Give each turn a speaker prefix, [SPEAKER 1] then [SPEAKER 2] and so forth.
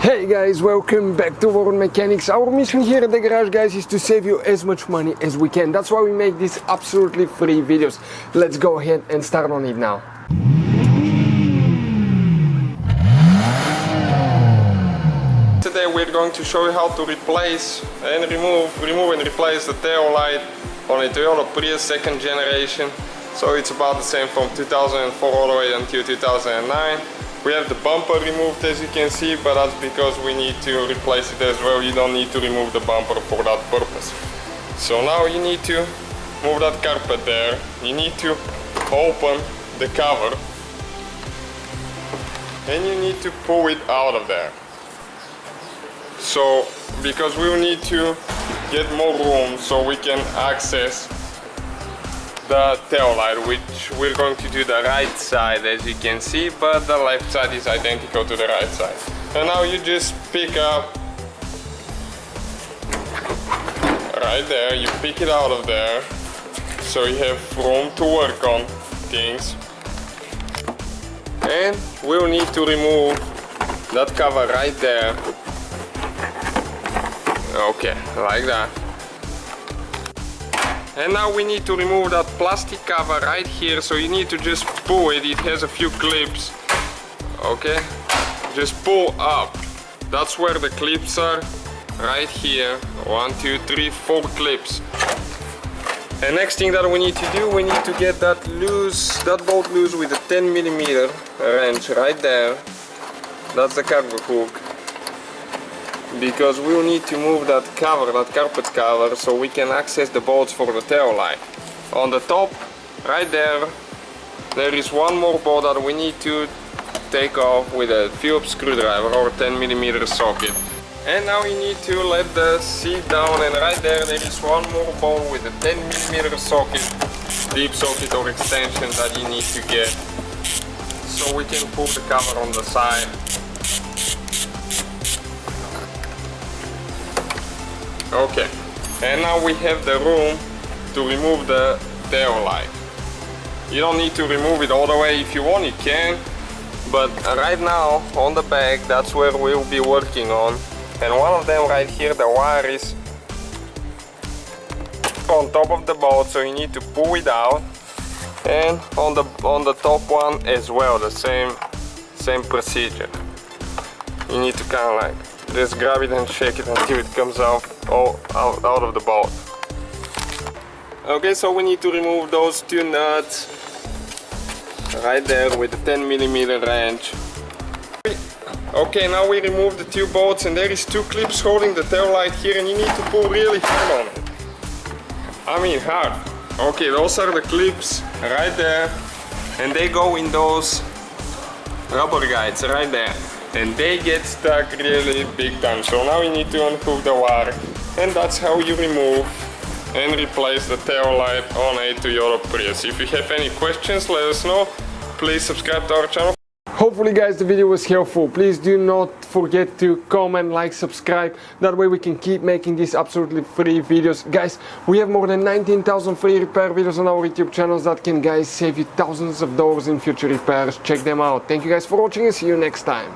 [SPEAKER 1] Hey guys, welcome back to World Mechanics. Our mission here at the garage, guys, is to save you as much money as we can. That's why we make these absolutely free videos. Let's go ahead and start on it now. Today we're going to show you how to replace and remove and replace the tail light on a Toyota Prius second generation. So it's about the same from 2004 all the way until 2009. We have the bumper removed, as you can see, but that's because we need to replace it as well. You don't need to remove the bumper for that purpose. So now you need to move that carpet there. You need to open the cover and you need to pull it out of there. So because we will need to get more room so we can access the tail light, which we're going to do the right side, as you can see, but the left side is identical to the right side. And now you just pick up right there, you pick it out of there so you have room to work on things. And we'll need to remove that cover right there. Okay, like that. And now we need to remove that plastic cover right here, so you need to just pull it. It has a few clips. Okay, just pull up. That's where the clips are, right here. 1, 2, 3, 4 clips. And next thing that we need to do, we need to get that bolt loose with a 10mm wrench right there. That's the cargo hook. Because we'll need to move that cover, that carpet cover, so we can access the bolts for the tail light. On the top, right there, there is one more bolt that we need to take off with a Phillips screwdriver or 10mm socket. And now you need to let the seat down, and right there is one more bolt with a 10mm socket, deep socket or extension that you need to get, so we can pull the cover on the side. Okay, and now we have the room to remove the tail light. You don't need to remove it all the way. If you want, you can, but right now on the back, that's where we'll be working on. And one of them right here, the wire is on top of the bolt, so you need to pull it out. And on the top one as well, the same procedure. You need to kind of like just grab it and shake it until it comes out of the bolt. Okay, so we need to remove those two nuts right there with the 10mm wrench. Okay, now we remove the two bolts, and there is two clips holding the tail light here, and you need to pull really hard on it. I mean hard. Okay, those are the clips right there, and they go in those rubber guides right there. And they get stuck really big time. So now you need to unhook the wire, and that's how you remove and replace the tail light on a Toyota Prius. If you have any questions, let us know. Please subscribe to our channel. Hopefully guys the video was helpful. Please do not forget to comment, like, subscribe. That way we can keep making these absolutely free videos. Guys, we have more than 19,000 free repair videos on our YouTube channels that can, guys, save you thousands of dollars in future repairs. Check them out. Thank you guys for watching and see you next time.